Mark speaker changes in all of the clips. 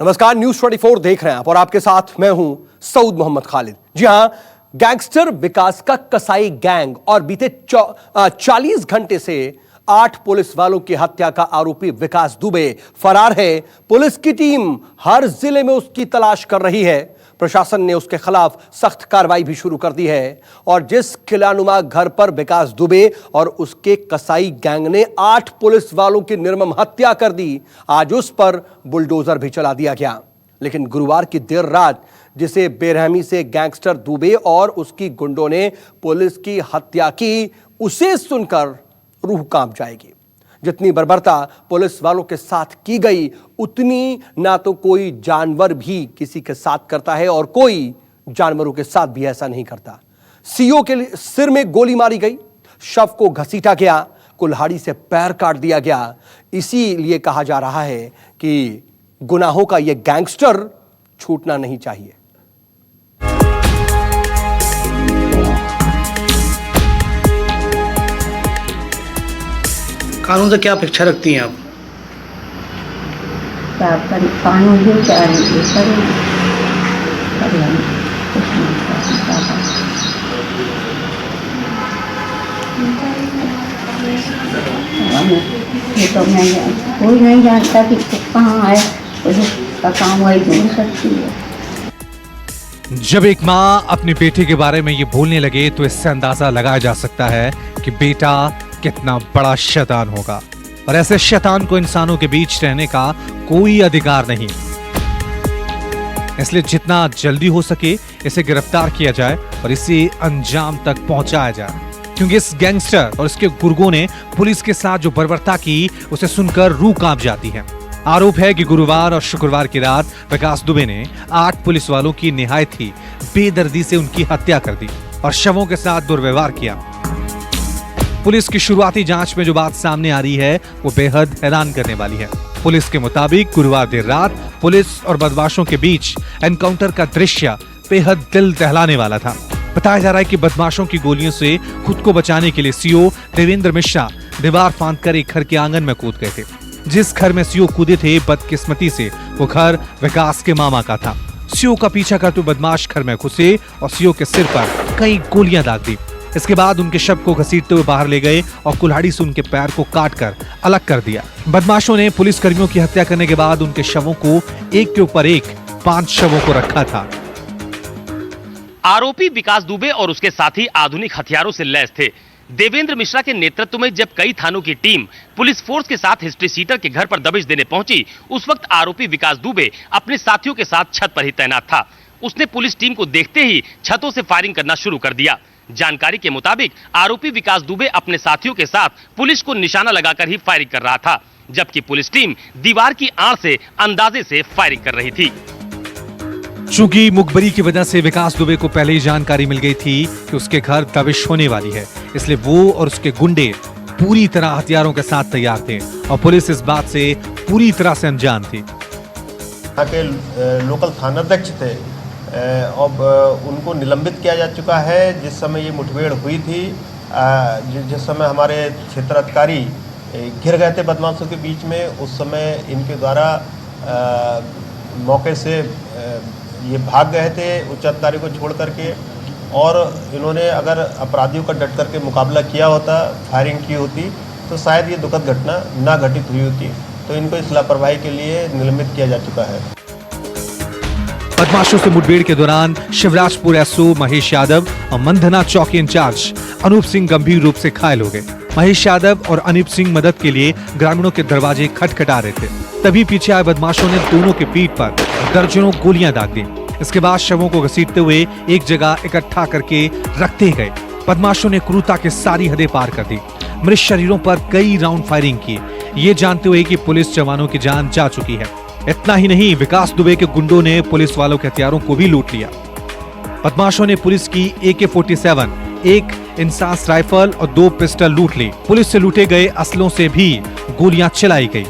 Speaker 1: नमस्कार, न्यूज 24 देख रहे हैं आप और आपके साथ मैं हूं सऊद मोहम्मद खालिद। जी हां, गैंगस्टर विकास का कसाई गैंग और बीते 40 घंटे से 8 पुलिस वालों की हत्या का आरोपी विकास दुबे फरार है। पुलिस की टीम हर जिले में उसकी तलाश कर रही है। प्रशासन ने उसके खिलाफ सख्त कार्रवाई भी शुरू कर दी है और जिस किलानुमा घर पर विकास दुबे और उसके कसाई गैंग ने 8 पुलिस वालों की निर्मम हत्या कर दी, आज उस पर बुलडोजर भी चला दिया गया। लेकिन गुरुवार की देर रात जिसे बेरहमी से गैंगस्टर दुबे और उसकी गुंडों ने पुलिस की हत्या की, उसे सुनकर रूह कांप जाएगी। जितनी बर्बरता पुलिस वालों के साथ की गई, उतनी ना तो कोई जानवर भी किसी के साथ करता है और कोई जानवरों के साथ भी ऐसा नहीं करता। सीओ के सिर में गोली मारी गई, शव को घसीटा गया, कुल्हाड़ी से पैर काट दिया गया। इसीलिए कहा जा रहा है कि गुनाहों का यह गैंगस्टर छूटना नहीं चाहिए।
Speaker 2: कानून से क्या अपेक्षा रखती हैं आप?
Speaker 3: कानून जो चाहिए तो मैं कोई नहीं जानता कि कहाँ है, उसका काम वही ढूंढ सकती है।
Speaker 4: जब एक माँ अपने बेटे के बारे में ये बोलने लगे तो इससे अंदाजा लगाया जा सकता है कि बेटा कितना बड़ा शैतान होगा और ऐसे शैतान को इंसानों के बीच रहने का कोई अधिकार नहीं। इसलिए जितना जल्दी हो सके इसे गिरफ्तार किया जाए और इसे अंजाम तक पहुंचाया जाए, क्योंकि इस गैंगस्टर और इसके गुर्गों ने पुलिस के साथ जो बर्बरता की उसे सुनकर रूह कांप जाती है। आरोप है कि गुरुवार और शुक्रवार की रात विकास दुबे ने 8 पुलिस वालों की निहायत ही बेदर्दी से उनकी हत्या कर दी और शवों के साथ दुर्व्यवहार किया। पुलिस की शुरुआती जांच में जो बात सामने आ रही है वो बेहद हैरान करने वाली है। पुलिस के मुताबिक गुरुवार देर रात पुलिस और बदमाशों के बीच एनकाउंटर का दृश्य बेहद दिल दहलाने वाला था। बताया जा रहा है कि बदमाशों की गोलियों से खुद को बचाने के लिए सीओ देवेंद्र मिश्रा दीवार फांदकर एक घर के आंगन में कूद गए थे। जिस घर में सीओ कूदे थे, बदकिस्मती से वो घर विकास के मामा का था। सीओ का पीछा करते बदमाश घर में घुसे और सीओ के सिर पर कई गोलियां दाग दी। इसके बाद उनके शव को घसीटते हुए बाहर ले गए और कुल्हाड़ी से उनके पैर को काटकर अलग कर दिया। बदमाशों ने पुलिस कर्मियों की हत्या करने के बाद उनके शवों को एक के ऊपर एक 5 शवों को रखा था।
Speaker 5: आरोपी विकास दुबे और उसके साथी आधुनिक हथियारों से लैस थे। देवेंद्र मिश्रा के नेतृत्व में जब कई थानों की टीम पुलिस फोर्स के साथ हिस्ट्री सीटर के घर पर दबिश देने पहुंची, उस वक्त आरोपी विकास दुबे अपने साथियों के साथ छत पर ही तैनात था। उसने पुलिस टीम को देखते ही छतों से फायरिंग करना शुरू कर दिया। जानकारी के मुताबिक आरोपी विकास दुबे अपने साथियों के साथ पुलिस को निशाना लगाकर ही फायरिंग कर रहा था, जबकि पुलिस टीम दीवार की आड़ से अंदाजे से फायरिंग कर रही थी।
Speaker 4: चूंकि मुखबरी की वजह से विकास दुबे को पहले ही जानकारी मिल गई थी कि उसके घर दबिश होने वाली है, इसलिए वो और उसके गुंडे पूरी तरह हथियारों के साथ तैयार थे और पुलिस इस बात से पूरी तरह से अनजान थी।
Speaker 6: यहाँ के लोकल थानाध्यक्ष थे अब उनको निलंबित किया जा चुका है। जिस समय ये मुठभेड़ हुई थी, जिस समय हमारे क्षेत्राधिकारी घिर गए थे बदमाशों के बीच में, उस समय इनके द्वारा मौके से ये भाग गए थे उच्च अधिकारी को छोड़ करके, और इन्होंने अगर अपराधियों का डट करके मुकाबला किया होता, फायरिंग की होती, तो शायद ये दुखद घटना ना घटित हुई होती। तो इनको इस लापरवाही के लिए निलंबित किया जा चुका है।
Speaker 4: बदमाशों से मुठभेड़ के दौरान शिवराजपुर एसओ महेश यादव और मंधना चौकी इंचार्ज अनूप सिंह गंभीर रूप से घायल हो गए। महेश यादव और अनूप सिंह मदद के लिए ग्रामीणों के दरवाजे खटखटा रहे थे, तभी पीछे आए बदमाशों ने दोनों के पीठ पर दर्जनों गोलियां दाग दी। इसके बाद शवों को घसीटते हुए एक जगह इकट्ठा करके रखते गए। बदमाशों ने क्रूरता की सारी हदें पार कर दी, मृत शरीरों पर कई राउंड फायरिंग की, ये जानते हुए कि पुलिस जवानों की जान जा चुकी है। इतना ही नहीं, विकास दुबे के गुंडों ने पुलिस वालों के हथियारों को भी लूट लिया। बदमाशों ने पुलिस की AK-47, एक इंसास राइफल और 2 पिस्टल लूट ली। पुलिस से लूटे गए असलों से भी गोलियां चलाई गई।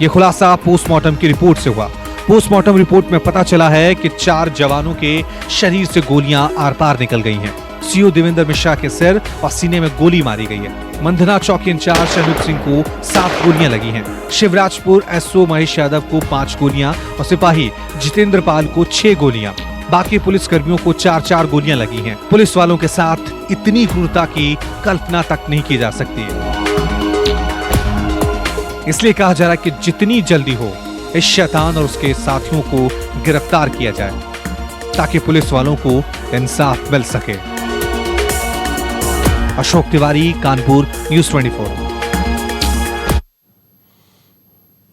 Speaker 4: ये खुलासा पोस्टमार्टम की रिपोर्ट से हुआ। पोस्टमार्टम रिपोर्ट में पता चला है कि 4 जवानों के शरीर से गोलियां आर पार निकल गई हैं। सीओ देवेंद्र मिश्रा के सिर और सीने में गोली मारी गई है। मंधना चौकी इंचार्ज अनूप सिंह को 7 गोलियां लगी हैं। शिवराजपुर एसओ महेश यादव को 5 गोलियां और सिपाही जितेंद्र पाल को 6 गोलियां। बाकी पुलिस कर्मियों को 4-4 गोलियां लगी हैं। पुलिस वालों के साथ इतनी क्रूरता की कल्पना तक नहीं की जा सकती। इसलिए कहा जा रहा है कि जितनी जल्दी हो इस शैतान और उसके साथियों को गिरफ्तार किया जाए ताकि पुलिस वालों को इंसाफ मिल सके। अशोक तिवारी, कानपुर, न्यूज़ 24।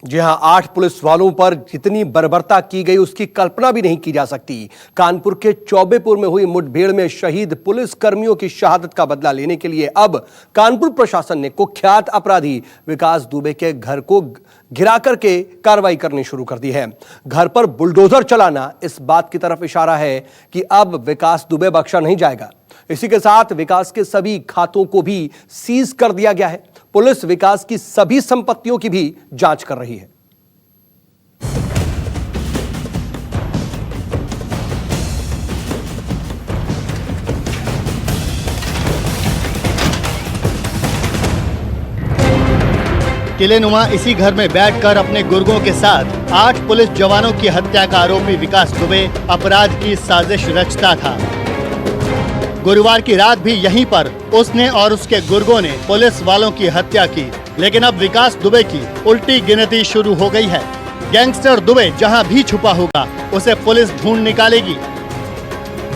Speaker 1: जी हां, 8 पुलिस वालों पर जितनी बर्बरता की गई उसकी कल्पना भी नहीं की जा सकती। कानपुर के चौबेपुर में हुई मुठभेड़ में शहीद पुलिस कर्मियों की शहादत का बदला लेने के लिए अब कानपुर प्रशासन ने कुख्यात अपराधी विकास दुबे के घर को घिरा करके कार्रवाई करनी शुरू कर दी है। घर पर बुलडोजर चलाना इस बात की तरफ इशारा है कि अब विकास दुबे बख्शा नहीं जाएगा। इसी के साथ विकास के सभी खातों को भी सीज कर दिया गया है। पुलिस विकास की सभी संपत्तियों की भी जांच कर रही है।
Speaker 2: किलेनुमा इसी घर में बैठकर अपने गुर्गों के साथ 8 पुलिस जवानों की हत्या का आरोपी विकास दुबे अपराध की साजिश रचता था। गुरुवार की रात भी यहीं पर उसने और उसके गुर्गों ने पुलिस वालों की हत्या की, लेकिन अब विकास दुबे की उल्टी गिनती शुरू हो गई है। गैंगस्टर दुबे जहां भी छुपा होगा उसे पुलिस ढूंढ निकालेगी,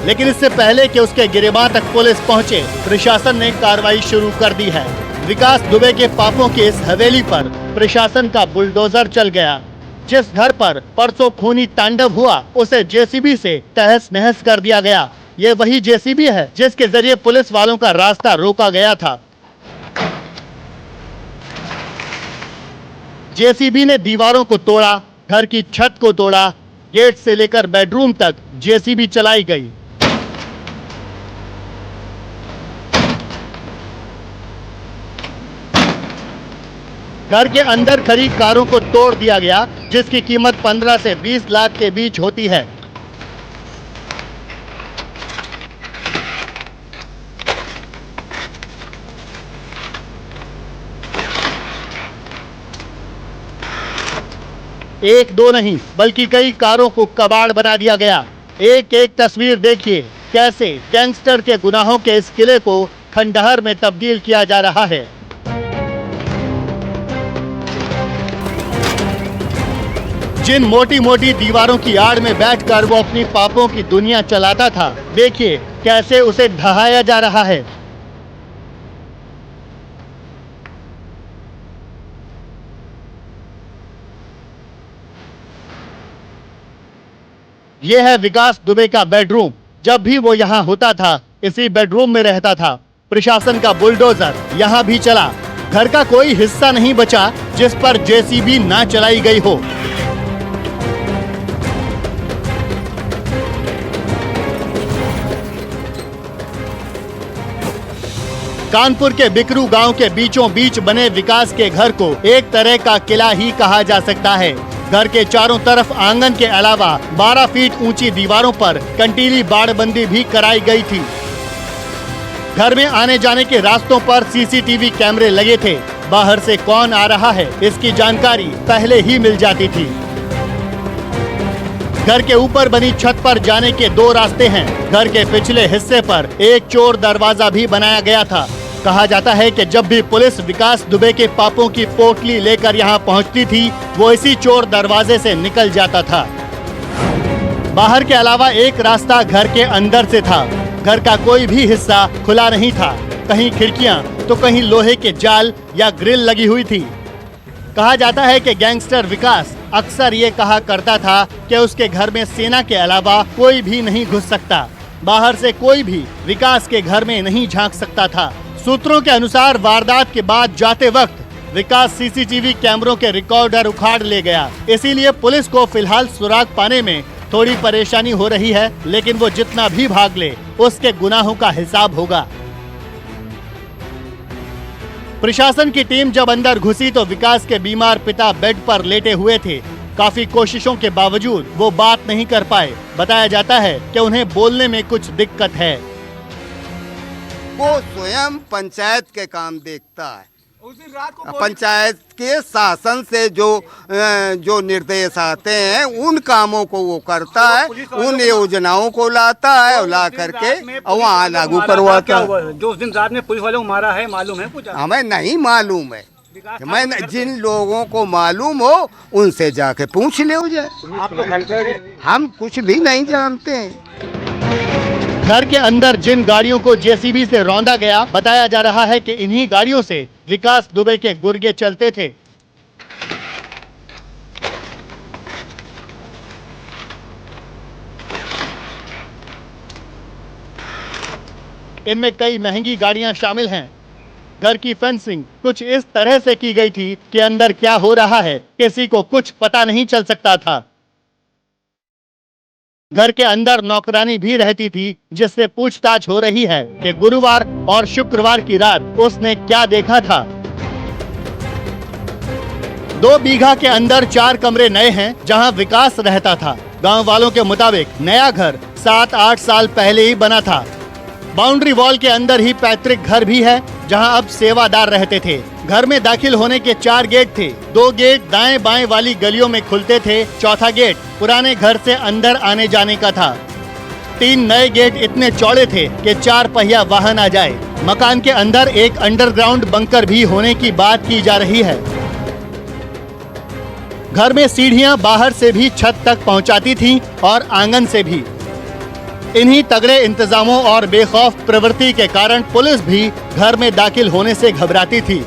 Speaker 2: लेकिन इससे पहले कि उसके गिरेबां तक पुलिस पहुंचे, प्रशासन ने कार्रवाई शुरू कर दी है। विकास दुबे के पापों की इस हवेली पर प्रशासन का बुलडोजर चल गया। जिस घर पर परसों खूनी तांडव हुआ उसे जेसीबी से तहस नहस कर दिया गया। ये वही जेसीबी है जिसके जरिए पुलिस वालों का रास्ता रोका गया था। जेसीबी ने दीवारों को तोड़ा, घर की छत को तोड़ा, गेट से लेकर बेडरूम तक जेसीबी चलाई गई। घर के अंदर खड़ी कारों को तोड़ दिया गया, जिसकी कीमत 15 से 20 लाख के बीच होती है। एक दो नहीं बल्कि कई कारों को कबाड़ बना दिया गया। एक एक तस्वीर देखिए कैसे गैंगस्टर के गुनाहों के इस किले को खंडहर में तब्दील किया जा रहा है। जिन मोटी मोटी दीवारों की आड़ में बैठकर वो अपनी पापों की दुनिया चलाता था, देखिए कैसे उसे ढहाया जा रहा है। यह है विकास दुबे का बेडरूम। जब भी वो यहाँ होता था इसी बेडरूम में रहता था। प्रशासन का बुलडोजर यहाँ भी चला। घर का कोई हिस्सा नहीं बचा जिस पर जेसीबी ना चलाई गई हो। कानपुर के बिकरू गांव के बीचों बीच बने विकास के घर को एक तरह का किला ही कहा जा सकता है। घर के चारों तरफ आंगन के अलावा 12 फीट ऊंची दीवारों पर कंटीली बाड़बंदी भी कराई गई थी। घर में आने जाने के रास्तों पर सीसीटीवी कैमरे लगे थे। बाहर से कौन आ रहा है इसकी जानकारी पहले ही मिल जाती थी। घर के ऊपर बनी छत पर जाने के 2 रास्ते हैं। घर के पिछले हिस्से पर एक चोर दरवाजा भी बनाया गया था। कहा जाता है कि जब भी पुलिस विकास दुबे के पापों की पोटली लेकर यहाँ पहुँचती थी वो इसी चोर दरवाजे से निकल जाता था। बाहर के अलावा एक रास्ता घर के अंदर से था। घर का कोई भी हिस्सा खुला नहीं था। कहीं खिड़कियाँ तो कहीं लोहे के जाल या ग्रिल लगी हुई थी। कहा जाता है कि गैंगस्टर विकास अक्सर ये कहा करता था कि उसके घर में सेना के अलावा कोई भी नहीं घुस सकता। बाहर से कोई भी विकास के घर में नहीं झांक सकता था। सूत्रों के अनुसार वारदात के बाद जाते वक्त विकास सीसीटीवी कैमरों के रिकॉर्डर उखाड़ ले गया। इसीलिए पुलिस को फिलहाल सुराग पाने में थोड़ी परेशानी हो रही है, लेकिन वो जितना भी भाग ले उसके गुनाहों का हिसाब होगा। प्रशासन की टीम जब अंदर घुसी तो विकास के बीमार पिता बेड पर लेटे हुए थे। काफी कोशिशों के बावजूद वो बात नहीं कर पाए। बताया जाता है कि उन्हें बोलने में कुछ दिक्कत है।
Speaker 7: वो स्वयं पंचायत के काम देखता है। पंचायत के शासन से जो निर्देश आते हैं उन कामों को वो करता है, उन योजनाओं को लाता है और ला करके वहाँ लागू करवाता है।
Speaker 8: जो उस दिन रात में पुलिस वालों को मारा है मालूम है कुछ?
Speaker 7: हमें नहीं मालूम है, मैं जिन लोगों को मालूम हो उनसे जाके पूछ ले जाए। हम कुछ भी नहीं जानते हैं।
Speaker 2: घर के अंदर जिन गाड़ियों को जेसीबी से रौंदा गया, बताया जा रहा है कि इन्हीं गाड़ियों से विकास दुबे के गुर्गे चलते थे। इनमें कई महंगी गाड़ियां शामिल हैं। घर की फेंसिंग कुछ इस तरह से की गई थी कि अंदर क्या हो रहा है किसी को कुछ पता नहीं चल सकता था। घर के अंदर नौकरानी भी रहती थी जिससे पूछताछ हो रही है कि गुरुवार और शुक्रवार की रात उसने क्या देखा था। 2 बीघा के अंदर 4 कमरे नए हैं जहां विकास रहता था। गांव वालों के मुताबिक नया घर 7-8 साल पहले ही बना था। बाउंड्री वॉल के अंदर ही पैतृक घर भी है जहां अब सेवादार रहते थे। घर में दाखिल होने के 4 गेट थे। 2 गेट दाएं बाएं वाली गलियों में खुलते थे। चौथा गेट पुराने घर से अंदर आने जाने का था। 3 नए गेट इतने चौड़े थे कि 4 पहिया वाहन आ जाए। मकान के अंदर एक अंडरग्राउंड बंकर भी होने की बात की जा रही है। घर में सीढ़ियां बाहर से भी छत तक पहुंचाती थीं और आंगन से भी। इन्हीं तगड़े इंतजामों और बेखौफ प्रवृत्ति के कारण पुलिस भी घर में दाखिल होने से घबराती थी।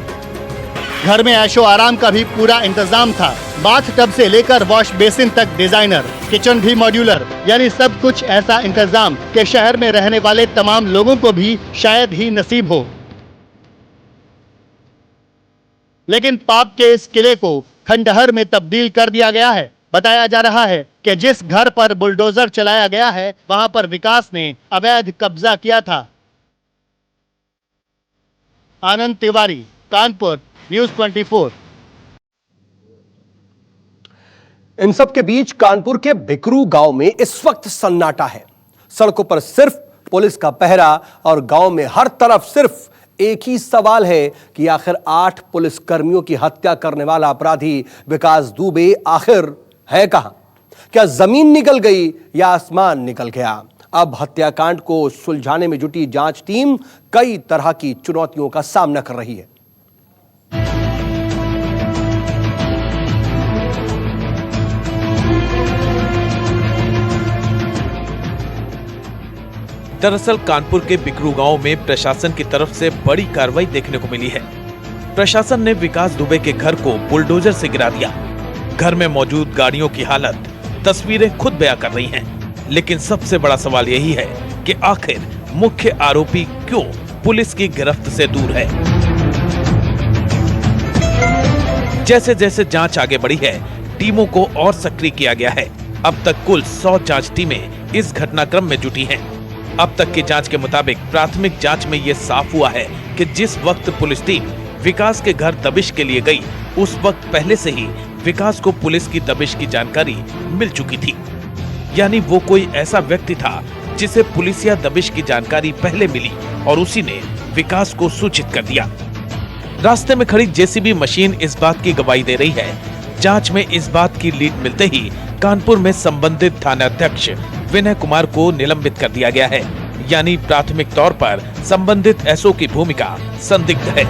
Speaker 2: घर में ऐशो आराम का भी पूरा इंतजाम था। बाथ टब से लेकर वॉश बेसिन तक डिजाइनर, किचन भी मॉड्यूलर, यानी सब कुछ ऐसा इंतजाम कि शहर में रहने वाले तमाम लोगों को भी शायद ही नसीब हो। लेकिन पाप के इस किले को खंडहर में तब्दील कर दिया गया है। बताया जा रहा है कि जिस घर पर बुलडोजर चलाया गया है वहां पर विकास ने अवैध कब्जा किया था। आनंद तिवारी, कानपुर, न्यूज़ 24।
Speaker 1: इन सब के बीच कानपुर के बिकरू गांव में इस वक्त सन्नाटा है। सड़कों पर सिर्फ पुलिस का पहरा और गांव में हर तरफ सिर्फ एक ही सवाल है कि आखिर 8 पुलिस कर्मियों की हत्या करने वाला अपराधी विकास दुबे आखिर है कहां? क्या जमीन निकल गई या आसमान निकल गया? अब हत्याकांड को सुलझाने में जुटी जांच टीम कई तरह की चुनौतियों का सामना कर रही है।
Speaker 9: दरअसल कानपुर के बिकरू गांव में प्रशासन की तरफ से बड़ी कार्रवाई देखने को मिली है। प्रशासन ने विकास दुबे के घर को बुलडोजर से गिरा दिया। घर में मौजूद गाड़ियों की हालत तस्वीरें खुद बयां कर रही हैं। लेकिन सबसे बड़ा सवाल यही है कि आखिर मुख्य आरोपी क्यों पुलिस की गिरफ्त से दूर है। जैसे जैसे जांच आगे बढ़ी है, टीमों को और सक्रिय किया गया है। अब तक कुल 100 जांच टीमें इस घटनाक्रम में जुटी हैं। अब तक की जांच के मुताबिक प्राथमिक जांच में यह साफ हुआ है कि जिस वक्त पुलिस टीम विकास के घर दबिश के लिए गई, उस वक्त पहले से ही विकास को पुलिस की दबिश की जानकारी मिल चुकी थी। यानी वो कोई ऐसा व्यक्ति था जिसे पुलिसिया दबिश की जानकारी पहले मिली और उसी ने विकास को सूचित कर दिया। रास्ते में खड़ी जेसीबी मशीन इस बात की गवाही दे रही है। जांच में इस बात की लीड मिलते ही कानपुर में संबंधित थानाध्यक्ष विनय कुमार को निलंबित कर दिया गया है। यानी प्राथमिक तौर पर संबंधित एसओ की भूमिका संदिग्ध है।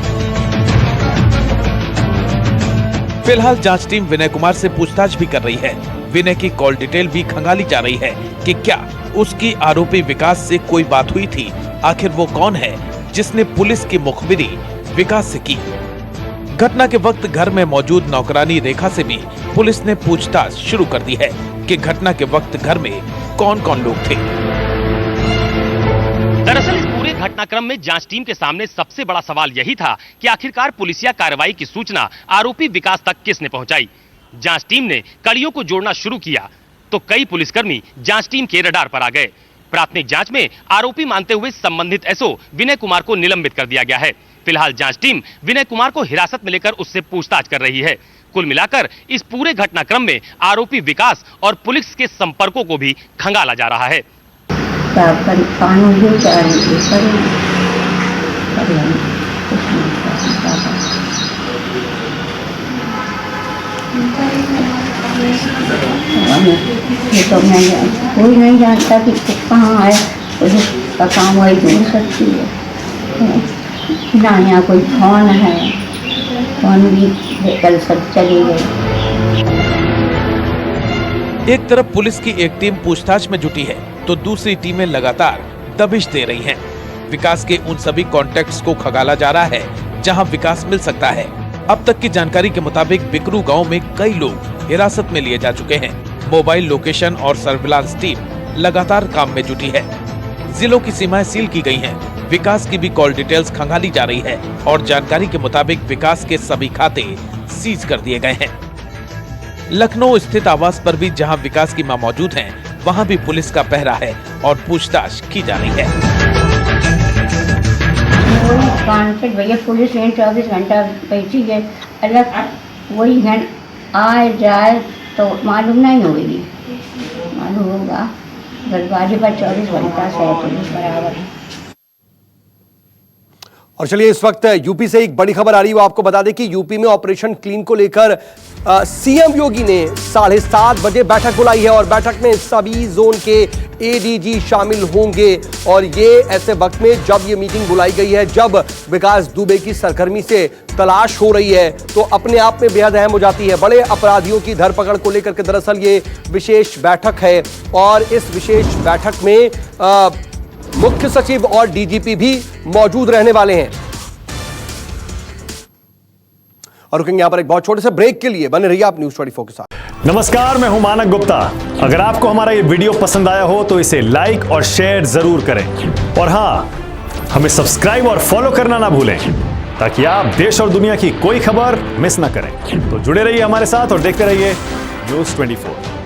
Speaker 9: फिलहाल जांच टीम विनय कुमार से पूछताछ भी कर रही है। विनय की कॉल डिटेल भी खंगाली जा रही है कि क्या उसकी आरोपी विकास से कोई बात हुई थी। आखिर वो कौन है जिसने पुलिस की मुखबिरी विकास से की। घटना के वक्त घर में मौजूद नौकरानी रेखा से भी पुलिस ने पूछताछ शुरू कर दी है कि घटना के वक्त घर में कौन कौन लोग थे।
Speaker 5: दरअसल इस पूरे घटनाक्रम में जांच टीम के सामने सबसे बड़ा सवाल यही था कि आखिरकार पुलिसिया कार्रवाई की सूचना आरोपी विकास तक किसने पहुंचाई। जांच टीम ने कड़ियों को जोड़ना शुरू किया तो कई पुलिसकर्मी जांच टीम के रडार पर आ गए। प्राथमिक जांच में आरोपी मानते हुए संबंधित एसओ विनय कुमार को निलंबित कर दिया गया है। फिलहाल जांच टीम विनय कुमार को हिरासत में लेकर उससे पूछताछ कर रही है। कुल मिलाकर इस पूरे घटनाक्रम में आरोपी विकास और पुलिस के संपर्कों को भी खंगाला जा रहा है।
Speaker 3: कानून अभी हम कुछ नहीं कर पाता। ये तो मैं कोई नहीं जानता कि कहाँ है, पुलिस का काम वही ढूंढ सकती है ना। यहाँ कोई फोन है, फोन भी कल सब चले गए।
Speaker 9: एक तरफ पुलिस की एक टीम पूछताछ में जुटी है तो दूसरी टीमें लगातार दबिश दे रही हैं। विकास के उन सभी कॉन्टैक्ट्स को खंगाला जा रहा है जहां विकास मिल सकता है। अब तक की जानकारी के मुताबिक बिकरू गांव में कई लोग हिरासत में लिए जा चुके हैं। मोबाइल लोकेशन और सर्विलांस टीम लगातार काम में जुटी है। जिलों की सीमाएं सील की गई हैं। विकास की भी कॉल डिटेल्स खंगाली जा रही है और जानकारी के मुताबिक विकास के सभी खाते सीज कर दिए गए हैं। लखनऊ स्थित आवास पर भी जहां विकास की मां मौजूद हैं, वहां भी पुलिस का पहरा है और पूछताछ की जा रही है।
Speaker 3: भैया पुलिस 24 घंटा बैठी है, अलग वही घर आए जाए तो मालूम नहीं होगी, मालूम होगा दरवाजे पर 24 घंटा से पुलिस बराबर है।
Speaker 1: और चलिए इस वक्त यूपी से एक बड़ी खबर आ रही है, वो आपको बता दें कि यूपी में ऑपरेशन क्लीन को लेकर सीएम योगी ने 7:30 बजे बैठक बुलाई है और बैठक में सभी जोन के एडीजी शामिल होंगे। और ये ऐसे वक्त में जब ये मीटिंग बुलाई गई है, जब विकास दुबे की सरगर्मी से तलाश हो रही है, तो अपने आप में बेहद अहम हो जाती है। बड़े अपराधियों की धरपकड़ को लेकर के दरअसल ये विशेष बैठक है और इस विशेष बैठक में मुख्य सचिव और डीजीपी भी मौजूद रहने वाले हैं। और रुकेंगे यहां पर एक बहुत छोटे से ब्रेक के लिए। बने रहिए आप न्यूज़ 24 के साथ।
Speaker 10: नमस्कार, मैं हूं मानक गुप्ता। अगर आपको हमारा ये वीडियो पसंद आया हो तो इसे लाइक और शेयर जरूर करें और हां, हमें सब्सक्राइब और फॉलो करना ना भूलें ताकि आप देश और दुनिया की कोई खबर मिस ना करें। तो जुड़े रहिए हमारे साथ और देखते रहिए न्यूज़ 24।